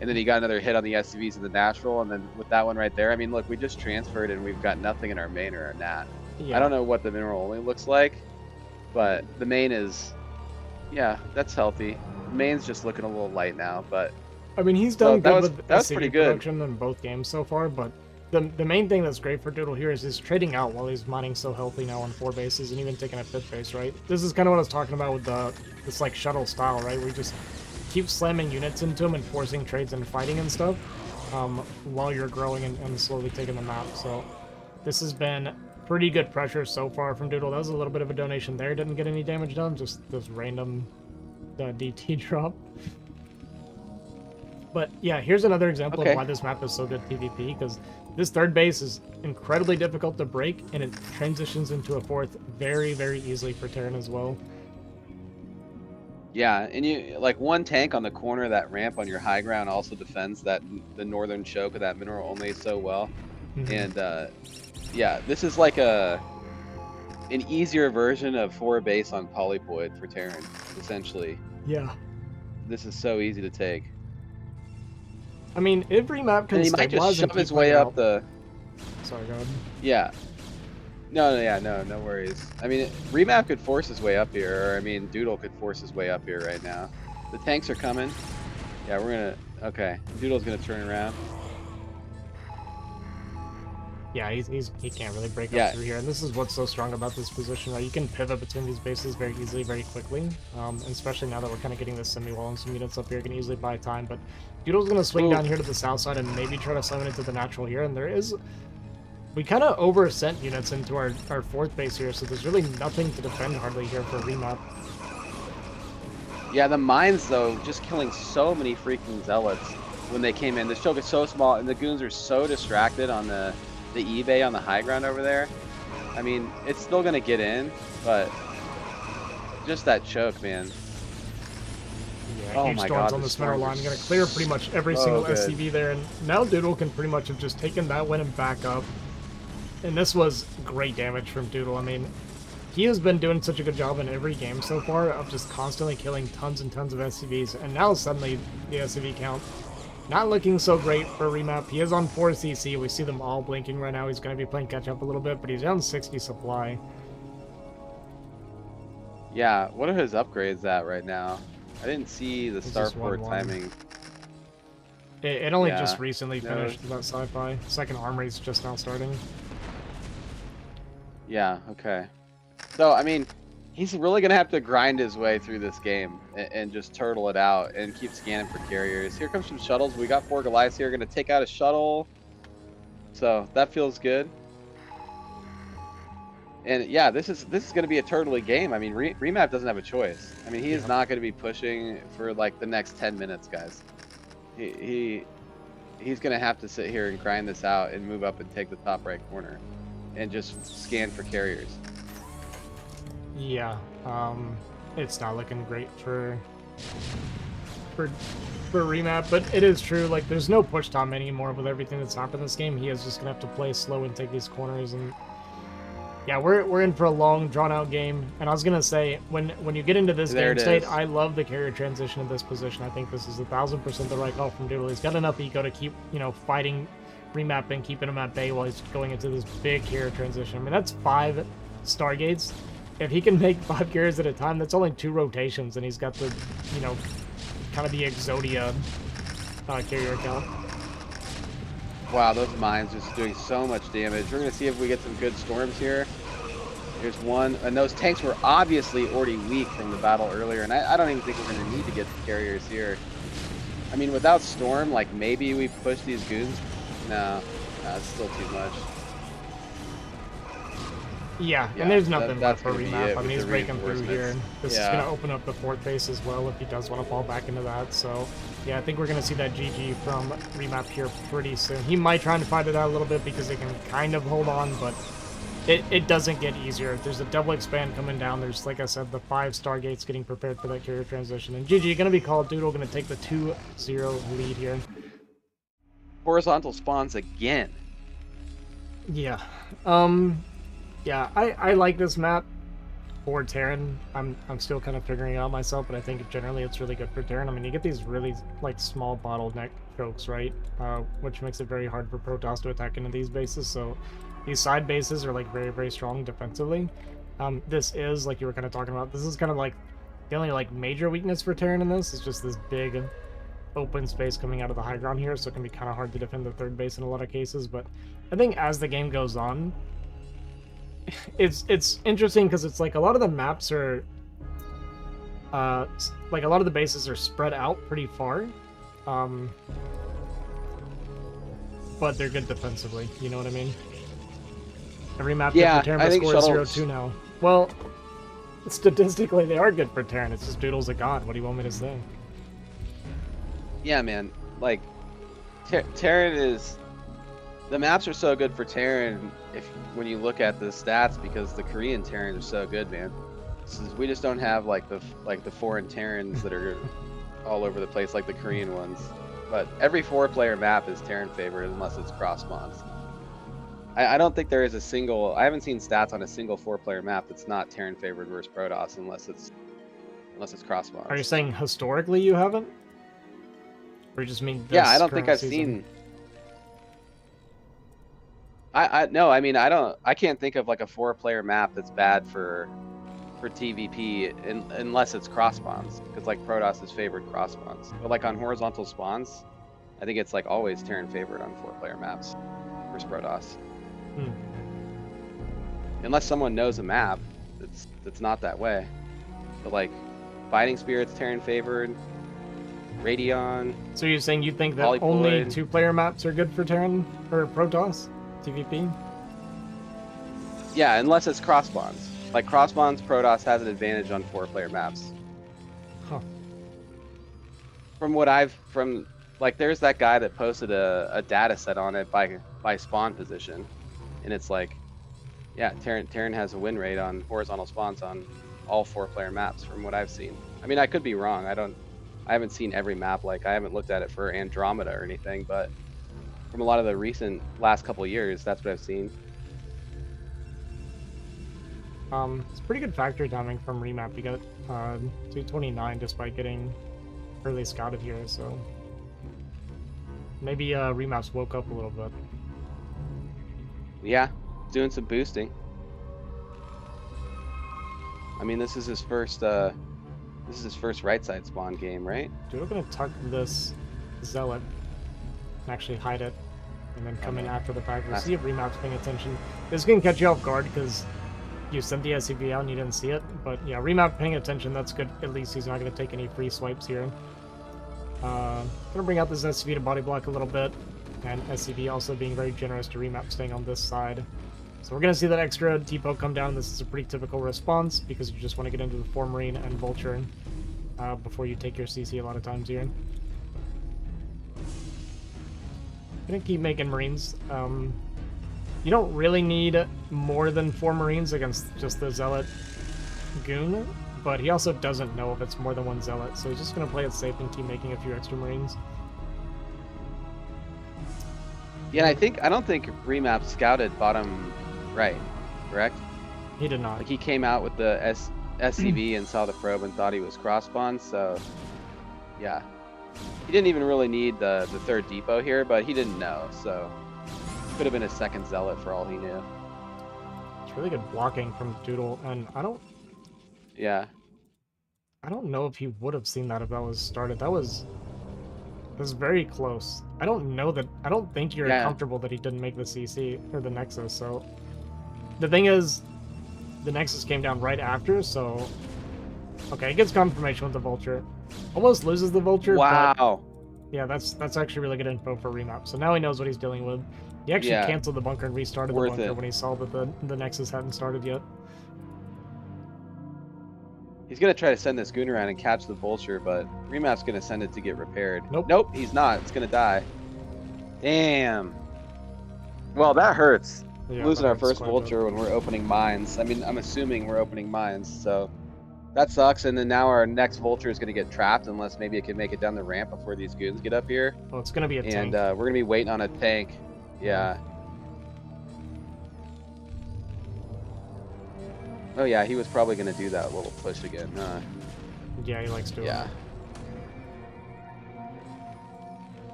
And then he got another hit on the SCVs in the natural. And then with that one right there, I mean, look, we just transferred and we've got nothing in our main or our nat. Yeah. I don't know what the mineral only looks like, but the main is, yeah, that's healthy. The main's just looking a little light now, but I mean, he's done good with that was pretty good production in both games so far, but the main thing that's great for Doodle here is he's trading out while he's mining so healthy now on 4 bases and even taking a 5th base, right? This is kind of what I was talking about with this like shuttle style, right? Where you just keep slamming units into him and forcing trades and fighting and stuff while you're growing and slowly taking them out. So this has been pretty good pressure so far from Doodle. That was a little bit of a donation there. Didn't get any damage done, just this random DT drop. But yeah, here's another example of why this map is so good PvP, because this 3rd base is incredibly difficult to break, and it transitions into a 4th very, very easily for Terran as well. Yeah, and you like one tank on the corner of that ramp on your high ground also defends the northern choke of that mineral only so well. And yeah, this is like an easier version of 4 base on Polypoid for Terran, essentially. Yeah. This is so easy to take. I mean, every map can stabilize. He might just shove his way up the... Sorry, go ahead. Yeah. No worries. I mean, Remap could force his way up here, or I mean, Doodle could force his way up here right now. The tanks are coming. Yeah, we're gonna... Okay, Doodle's gonna turn around. Yeah, he can't really break up through here, and this is what's so strong about this position, right? You can pivot between these bases very easily, very quickly, and especially now that we're kind of getting this semi-wall and some units up here, can easily buy time, but Doodle's going to swing down here to the south side and maybe try to summon into the natural here, and there is... We kind of over-sent units into our fourth base here, so there's really nothing to defend hardly here for Remap. Yeah, the mines, though, just killing so many freaking zealots when they came in. The choke is so small, and the goons are so distracted on the eBay on the high ground over there. I mean, it's still going to get in, but just that choke, man. Yeah, huge storms on the center line. Going to clear pretty much every single SCV there, and now Doodle can pretty much have just taken that win and back up. And this was great damage from Doodle. I mean, he has been doing such a good job in every game so far of just constantly killing tons and tons of SCVs, and now suddenly the SCV count not looking so great for Remap. He is on 4 CC. We see them all blinking right now. He's going to be playing catch up a little bit, but he's down 60 supply. Yeah, what are his upgrades at right now? I didn't see the starport timing. It only just recently finished that sci-fi. Second arm race just now starting. Yeah, okay. So, I mean, he's really going to have to grind his way through this game and just turtle it out and keep scanning for carriers. Here comes some shuttles. We got 4 Goliaths here. Going to take out a shuttle. So that feels good. And yeah, this is going to be a turtly game. I mean, Remap doesn't have a choice. I mean, he is not going to be pushing for like the next 10 minutes, guys. He's going to have to sit here and grind this out and move up and take the top right corner and just scan for carriers. Yeah, it's not looking great for Remap, but it is true, like, there's no push Tom anymore with everything that's happened this game. He is just gonna have to play slow and take these corners, and yeah, we're in for a long, drawn-out game. And I was gonna say, when you get into this game state, I love the carrier transition in this position. I think this is 1000% the right call from Doodle. He's got enough ego to keep, you know, fighting Remap and keeping him at bay while he's going into this big carrier transition. I mean, that's 5 Stargates. If he can make 5 carriers at a time, that's only 2 rotations, and he's got the, you know, kind of the Exodia carrier count. Wow, those mines just doing so much damage. We're going to see if we get some good storms here. Here's one, and those tanks were obviously already weak from the battle earlier, and I don't even think we're going to need to get the carriers here. I mean, without storm, like, maybe we push these goons. No, it's still too much. Yeah, and there's nothing left for Remap. I mean, he's breaking through here. This is going to open up the 4th base as well if he does want to fall back into that. So, yeah, I think we're going to see that GG from Remap here pretty soon. He might try to fight it out a little bit because they can kind of hold on, but it doesn't get easier. There's a double expand coming down. There's, like I said, the 5 Stargates getting prepared for that carrier transition. And GG going to be called. Doodle going to take the 2-0 lead here. Horizontal spawns again. Yeah. Yeah, I like this map for Terran. I'm still kind of figuring it out myself, but I think generally it's really good for Terran. I mean, you get these really, like, small bottleneck chokes, right? Which makes it very hard for Protoss to attack into these bases, so these side bases are, like, very, very strong defensively. This is, like you were kind of talking about, this is kind of, like, the only, like, major weakness for Terran in this is just this big open space coming out of the high ground here, so it can be kind of hard to defend the 3rd base in a lot of cases, but I think as the game goes on, it's interesting because it's like a lot of the maps are like a lot of the bases are spread out pretty far, but they're good defensively, you know what I mean? Every map good for Terran score is 0-2 now. Well, statistically they are good for Terran. It's just Doodle's a god. What do you want me to say? Yeah, man, like Terran is, the maps are so good for Terran when you look at the stats, because the Korean Terrans are so good, man. We just don't have like the foreign Terrans that are all over the place like the Korean ones. But every 4-player map is Terran favored unless it's cross spawns. I don't think there is a single, I haven't seen stats on a single 4-player map that's not Terran favored versus Protoss unless it's cross spawns. Are you saying historically you haven't? Or you just mean this I don't think I've season? seen. No, I mean, I can't think of like a 4-player map that's bad for TVP unless it's cross spawns, because like Protoss is favored cross spawns. But like on horizontal spawns, I think it's like always Terran favored on 4-player maps versus Protoss. Unless someone knows a map, it's not that way. But like, Fighting Spirits, Terran favored, Radion. So you're saying you think that Polyploid. only 2-player maps are good for Terran or Protoss, TVP? Yeah, unless it's cross spawns. Like cross spawns, Protoss has an advantage on 4-player maps. Huh. From what like, there's that guy that posted a data set on it by spawn position, and it's like, yeah, Terran has a win rate on horizontal spawns on all 4-player maps from what I've seen. I mean, I could be wrong. I haven't seen every map. Like, I haven't looked at it for Andromeda or anything, but from a lot of the recent last couple of years, that's what I've seen. It's pretty good factory timing from Remap. You got 229 just by getting early scouted here, so maybe Remap's woke up a little bit. Yeah, doing some boosting. I mean, this is his first right side spawn game, right? Dude, we're gonna tuck this Zealot and actually hide it, and then come in after the fact. We'll see if Remap's paying attention. This is gonna catch you off guard because you sent the SCV out and you didn't see it. But yeah, Remap paying attention, that's good. At least he's not gonna take any free swipes here. Gonna bring out this SCV to body block a little bit, and SCV also being very generous to Remap staying on this side. So we're going to see that extra depot come down. This is a pretty typical response because you just want to get into the 4 Marine and Vulture before you take your CC a lot of times here. Gonna keep making Marines. You don't really need more than 4 Marines against just the Zealot Goon, but he also doesn't know if it's more than 1 Zealot, so he's just going to play it safe and keep making a few extra Marines. Yeah, I don't think Remap scouted bottom right, correct? He did not. Like, he came out with the SCV and saw the probe and thought he was cross spawn, so yeah. He didn't even really need the 3rd depot here, but he didn't know, so could have been a 2nd Zealot for all he knew. It's really good blocking from Doodle, and I don't know if he would have seen that if that was started. That was very close. I don't think you're comfortable that he didn't make the CC or the Nexus, so the thing is, the Nexus came down right after, so okay, it gets confirmation with the Vulture. Almost loses the Vulture. Wow. But yeah, that's actually really good info for Remap. So now he knows what he's dealing with. He actually canceled the bunker and restarted the bunker when he saw that the Nexus hadn't started yet. He's going to try to send this Goon around and catch the Vulture, but Remap's going to send it to get repaired. Nope, he's not. It's going to die. Damn. Well, that hurts. Yeah, losing our first Vulture when we're opening mines. I mean, I'm assuming we're opening mines, so that sucks. And then now our next Vulture is going to get trapped unless maybe it can make it down the ramp before these Goons get up here. Well, it's going to be a tank. And we're going to be waiting on a tank. Yeah. Oh yeah, he was probably going to do that little push again. Yeah, he likes doing it.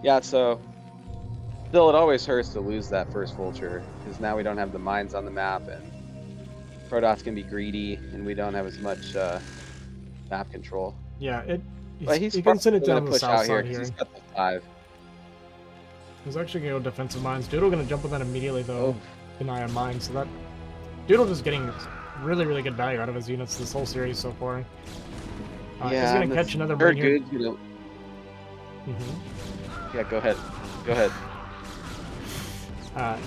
Yeah, so still, it always hurts to lose that first Vulture, because now we don't have the mines on the map, and Protoss can be greedy, and we don't have as much map control. Yeah, but he's can send it down the push south out side here. here. He's got the 5. He's actually going to go defensive mines. Doodle going to jump on that immediately, though. Deny on mine, so that Doodle just getting really, really good value out of his units this whole series so far. He's going to catch another Marine here. Good, Yeah, go ahead.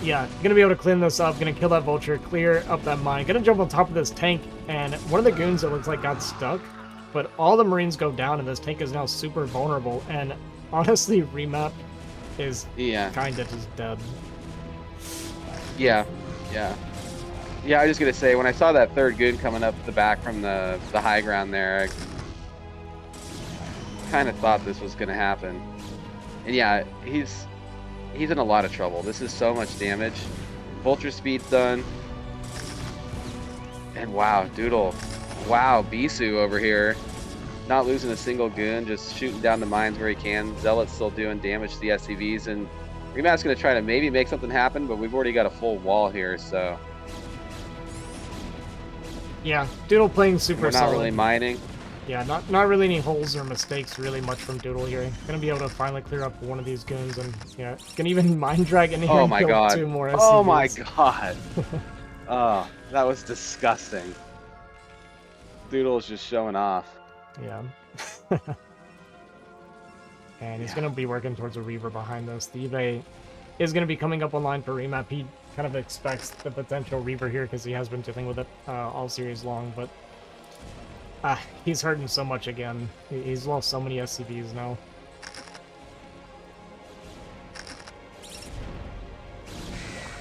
Yeah, gonna be able to clean this up, gonna kill that Vulture, clear up that mine, gonna jump on top of this tank, and one of the goons that looks like got stuck, but all the Marines go down, and this tank is now super vulnerable, and honestly, Remap is kinda just dead. Yeah, I was just gonna say, when I saw that 3rd goon coming up the back from the high ground there, I kind of thought this was gonna happen. And yeah, he's in a lot of trouble. This is so much damage. Vulture speed's done. And wow, Doodle. Wow, Bisu over here. Not losing a single goon, just shooting down the mines where he can. Zealot's still doing damage to the SCVs, and Remap's going to try to maybe make something happen, but we've already got a full wall here, so... Yeah, Doodle playing super We're not solid. really mining. Yeah, not really any holes or mistakes really much from Doodle here. Gonna be able to finally clear up one of these goons and yeah, can even mind drag in here Oh and my kill god. 2 more SCVs. Oh my god. Oh, that was disgusting. Doodle's just showing off. Yeah. And he's gonna be working towards a Reaver behind this. The eBay is gonna be coming up online for Remap. He kind of expects the potential Reaver here because he has been dealing with it all series long, but he's hurting so much again. He's lost so many SCVs now.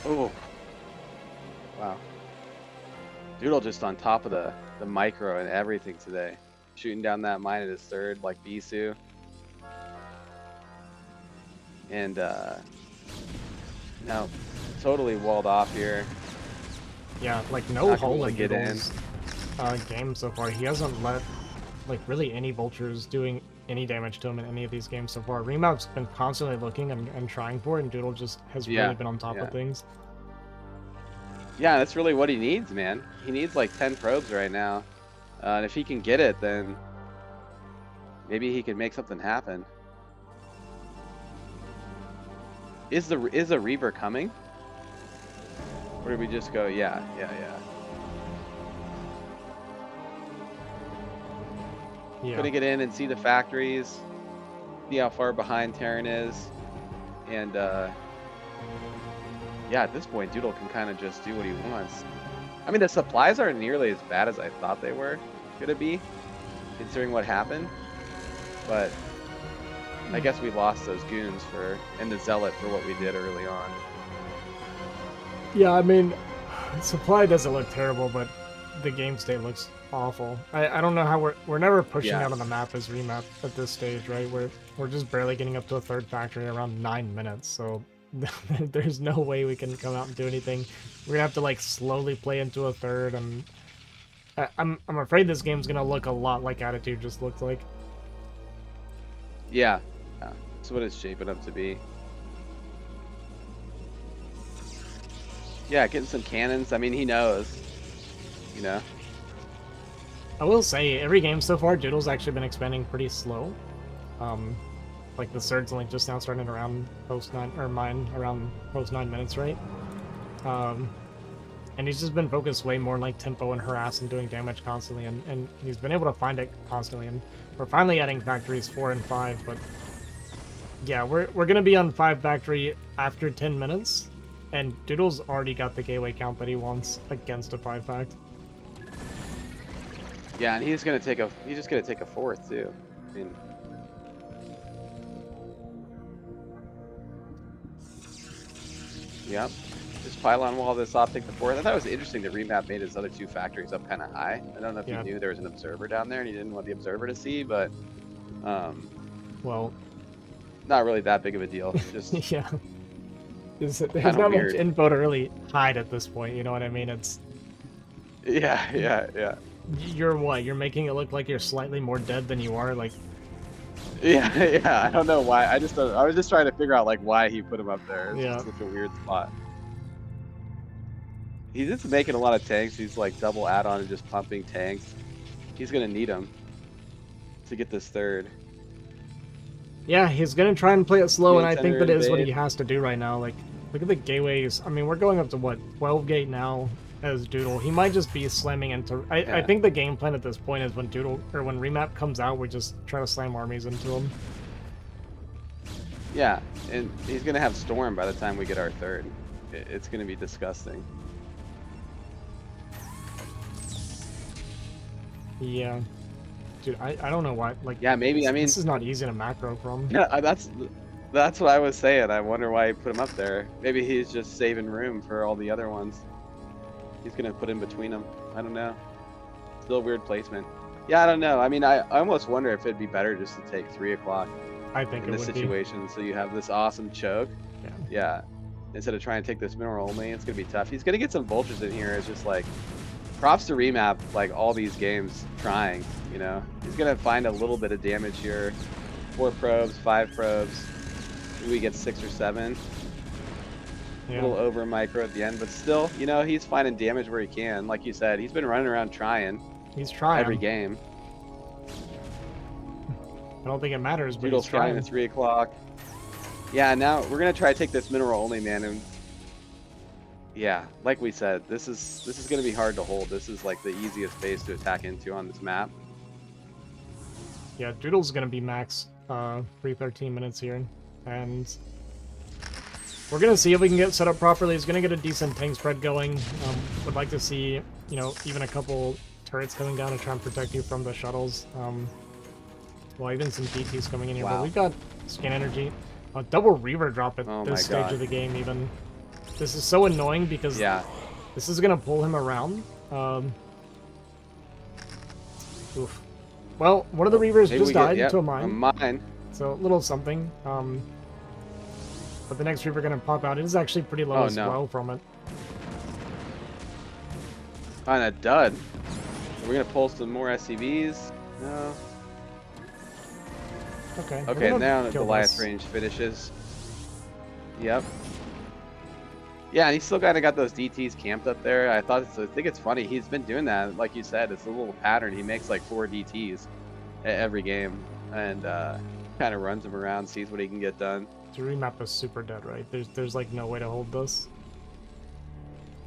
Oh. Wow. Doodle just on top of the micro and everything today. Shooting down that mine at his third, like Bisu. And, no, totally walled off here. Yeah, like no Not hole gonna in get in. Doodle's game so far. He hasn't let like really any vultures doing any damage to him in any of these games so far. Remap's been constantly looking and trying for it, and Doodle just has really been on top of things. Yeah, that's really what he needs, man. He needs like 10 probes right now. And if he can get it, then maybe he can make something happen. Is the Reaver coming? Or did we just go, yeah. Gonna get in and see the factories, see how far behind Terran is, and yeah, at this point, Doodle can kind of just do what he wants. I mean, the supplies aren't nearly as bad as I thought they were gonna be, considering what happened, but I guess we lost those goons and the zealot for what we did early on. Yeah, I mean, supply doesn't look terrible, but the game state looks awful. I don't know how we're never pushing out on the map as Remap at this stage, right? We're just barely getting up to a third factory around 9 minutes, so there's no way we can come out and do anything. We're gonna have to like slowly play into a third, and I'm afraid this game's gonna look a lot like Attitude just looked like. Yeah, that's what it's shaping up to be. Yeah, getting some cannons. I mean, he knows, you know. I will say, every game so far, Doodle's actually been expanding pretty slow. Like the surge's only just now starting around post 9, or mine around post 9 minutes, right? And he's just been focused way more on like tempo and harass and doing damage constantly, and he's been able to find it constantly. And we're finally adding factories 4 and 5, but yeah, we're gonna be on 5 factory after 10 minutes, and Doodle's already got the gateway count that he wants against a 5 fact. Yeah, and he's just gonna take a fourth too. I mean, yep. Just pylon wall this off, take the fourth. I thought it was interesting that Remap made his other 2 factories up kind of high. I don't know if he knew there was an observer down there and he didn't want the observer to see, but well, not really that big of a deal. Just yeah. There's not much info to really hide at this point, you know what I mean? It's yeah. You're what? You're making it look like you're slightly more dead than you are, like. Yeah. I don't know why. I was just trying to figure out like why he put him up there. It's just such a weird spot. He's just making a lot of tanks. He's like double add-on and just pumping tanks. He's gonna need them to get this third. Yeah, he's gonna try and play it slow, and I think that is what he has to do right now. Like, look at the gateways. I mean, we're going up to what, 12 gate now as Doodle. He might just be slamming into. I think the game plan at this point is when when Remap comes out, we just try to slam armies into him. Yeah, and he's gonna have Storm by the time we get our third. It's gonna be disgusting. Yeah. Dude, I don't know why. Like, yeah, maybe. I mean, this is not easy to macro from. Yeah, that's what I was saying. I wonder why he put him up there. Maybe he's just saving room for all the other ones. He's gonna put in between them. I don't know. Still weird placement. Yeah, I don't know. I mean, I almost wonder if it'd be better just to take 3 o'clock. I think in this situation, so you have this awesome choke. Yeah. Instead of trying to take this mineral only, it's gonna be tough. He's gonna get some vultures in here. It's just like. Props to Remap, like all these games, trying, you know. He's gonna find a little bit of damage here. 4 probes, 5 probes. Maybe we get 6 or 7. A little over micro at the end, but still, you know, he's finding damage where he can. Like you said, he's been running around trying. He's trying. Every game. I don't think it matters, but Doodle's he's trying trying. at 3 o'clock. Yeah, now we're gonna try to take this mineral only, man, and yeah, like we said, this is gonna be hard to hold. This is like the easiest base to attack into on this map. Yeah, Doodle's gonna be max 3:13 minutes here, and we're gonna see if we can get set up properly. He's gonna get a decent tank spread going. Would like to see, you know, even a couple turrets coming down to try and protect you from the shuttles. Well, even some DTs coming in here, but we've got scan energy. A double Reaver drop at this stage of the game, even. This is so annoying because this is going to pull him around. Oof. Well, one of the Reavers just died to a mine. So a little something. But the next Reaver going to pop out. It is actually pretty low as well from it. On a dud. We're going to pull some more SCVs. No. Okay, now Goliath range finishes. Yep. Yeah, and he's still kind of got those DTs camped up there. I think it's funny. He's been doing that, like you said. It's a little pattern. He makes like 4 DTs every game, and kind of runs them around, sees what he can get done. The remap is super dead, right? There's like no way to hold this.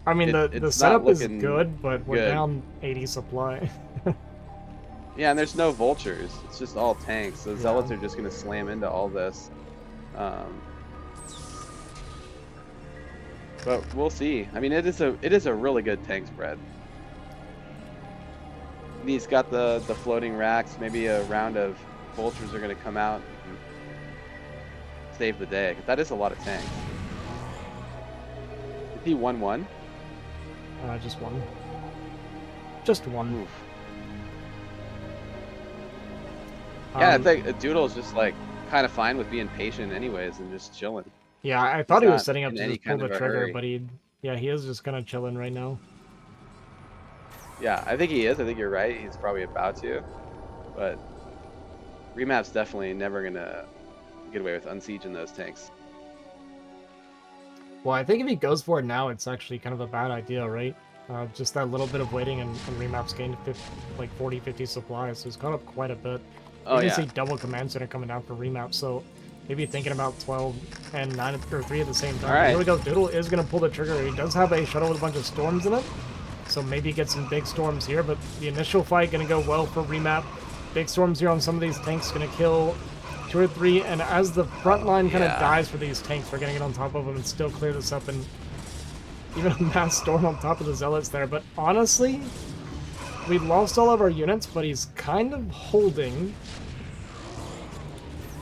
I mean, the setup is good, but we're down 80 supply. Yeah, and there's no vultures. It's just all tanks. So zealots are just going to slam into all this. But we'll see. I mean, it is a really good tank spread. He's got the floating racks. Maybe a round of vultures are going to come out and save the day. That is a lot of tanks. Is he 1-1? Just one. Just one. Oof. Yeah, I think Doodle is just like kind of fine with being patient anyways and just chilling. Yeah, I thought he was setting up to just pull the trigger, but he is just kind of chilling right now. Yeah, I think he is. I think you're right. He's probably about to. But Remap's definitely never going to get away with unsieging those tanks. Well, I think if he goes for it now, it's actually kind of a bad idea, right? Just that little bit of waiting and Remap's gained 40, 50 supplies, so he's caught up quite a bit. You can see double command center coming down for Remap, so maybe thinking about 12 and 9 or 3 at the same time. Here we go. Doodle is going to pull the trigger. He does have a shuttle with a bunch of storms in it, so maybe get some big storms here, but the initial fight going to go well for Remap. Big storms here on some of these tanks going to kill 2 or 3, and as the front line kind of dies for these tanks, we're going to get on top of them and still clear this up, and even a mass storm on top of the zealots there. But honestly, we lost all of our units, but he's kind of holding.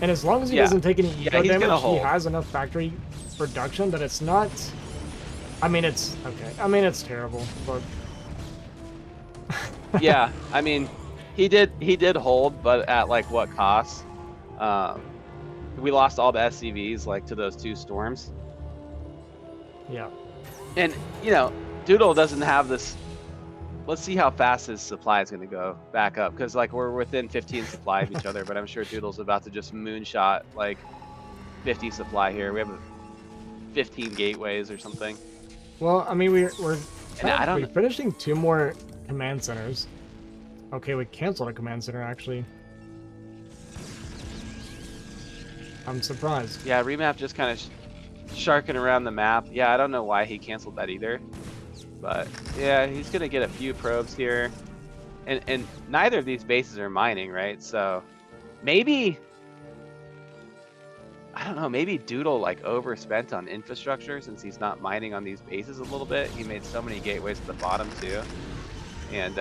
And as long as he doesn't take any ego damage, he has enough factory production that it's not... I mean, it's... Okay. I mean, it's terrible, but... Yeah, I mean, he did hold, but at, like, what cost? We lost all the SCVs, like, to those 2 storms. Yeah. And, you know, Doodle doesn't have this... Let's see how fast his supply is going to go back up, because like we're within 15 supply of each other, but I'm sure Doodle's about to just moonshot like 50 supply here. We have 15 gateways or something. Well, I mean, we're finishing 2 more command centers. Okay, we canceled a command center actually. I'm surprised. Yeah, Remap just kind of sharking around the map. Yeah, I don't know why he canceled that either. But yeah, he's gonna get a few probes here, and neither of these bases are mining, right? So maybe, I don't know, maybe Doodle like overspent on infrastructure since he's not mining on these bases a little bit. He made so many gateways at the bottom too, and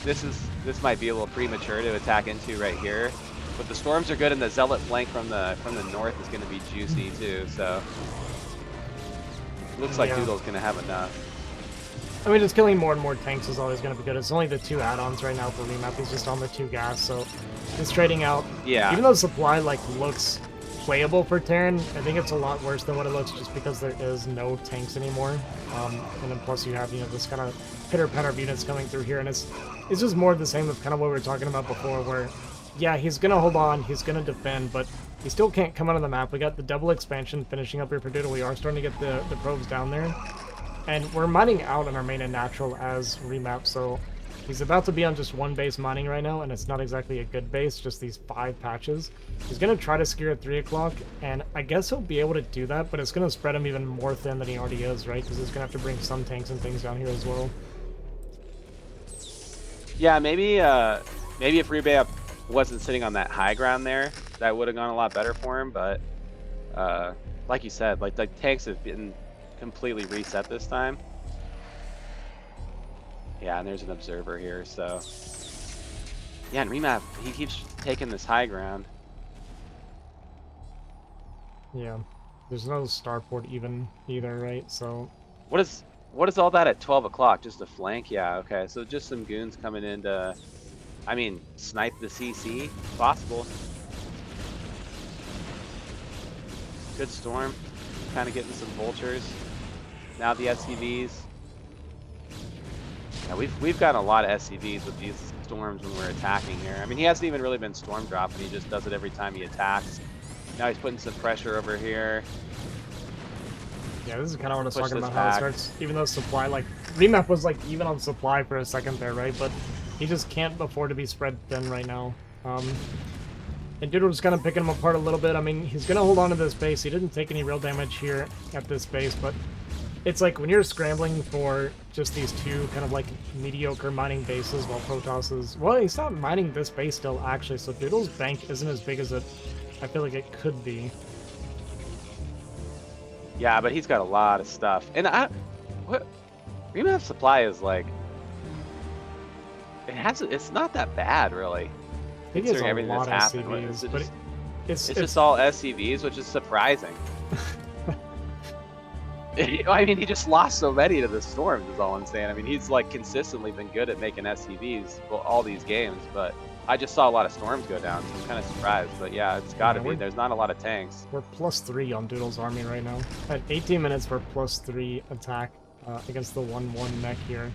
this might be a little premature to attack into right here. But the storms are good, and the zealot flank from the north is going to be juicy too. So looks like Doodle's going to have enough. I mean, just killing more and more tanks is always going to be good. It's only the 2 add-ons right now for Remap. He's just on the 2 gas, so he's trading out. Yeah. Even though supply like looks playable for Terran, I think it's a lot worse than what it looks just because there is no tanks anymore. And then plus you have, you know, this kind of pitter-patter of units coming through here, and it's just more of the same of kind of what we were talking about before, where yeah, he's going to hold on, he's going to defend, but he still can't come out of the map. We got the double expansion finishing up here for Doodle. We are starting to get the probes down there. And we're mining out on our main and natural as Remap, so He's about to be on just one base mining right now, and it's not exactly a good base, just these 5 patches. He's going to try to secure at 3 o'clock, and I guess he'll be able to do that, but it's going to spread him even more thin than he already is, right? Because he's going to have to bring some tanks and things down here as well. Yeah, maybe if Remap wasn't sitting on that high ground there, that would have gone a lot better for him, but like you said, like the tanks have been completely reset this time. Yeah, and there's an observer here, so... Yeah, and Remap, he keeps taking this high ground. Yeah, there's no starport even either, right? So... What is all that at 12 o'clock? Just a flank? Yeah, okay, so just some goons coming in to... I mean, snipe the CC? Possible. Good storm. Kind of getting some vultures. Now the SCVs. Yeah, we've gotten a lot of SCVs with these storms when we're attacking here. I mean, he hasn't even really been storm dropping. He just does it every time he attacks. Now he's putting some pressure over here. Yeah, this is kind of what I was talking about, how it starts, even though supply, like, Remap was, like, even on supply for a second there, right? But he just can't afford to be spread thin right now. And Doodle was kind of picking him apart a little bit. I mean, he's going to hold on to this base. He didn't take any real damage here at this base, but it's like when you're scrambling for just these 2 kind of, like, mediocre mining bases while Protoss is... Well, he's not mining this base still, actually, so Doodle's bank isn't as big as I feel like it could be. Yeah, but he's got a lot of stuff. And Remap's supply is like... It's not that bad, really. I think it's a lot of SCVs, but it's just all SCVs, which is surprising. I mean, he just lost so many to the storms, is all I'm saying. I mean, he's like consistently been good at making SCVs all these games, but I just saw a lot of storms go down, so I'm kind of surprised. But yeah, it's got to be. There's not a lot of tanks. We're +3 on Doodle's army right now. At 18 minutes, we're +3 attack against the 1-1 mech here.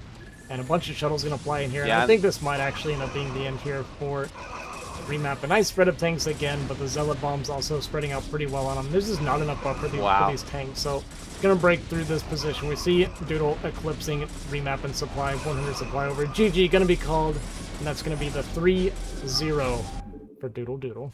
And a bunch of shuttles going to fly in here. Yeah. And I think this might actually end up being the end here for Remap. A nice spread of tanks again, but the Zealot bombs also spreading out pretty well on them. There's just not enough buffer for these tanks, so going to break through this position. We see Doodle eclipsing Remap and supply, 100 supply over. GG going to be called, and that's going to be the 3-0 for Doodle.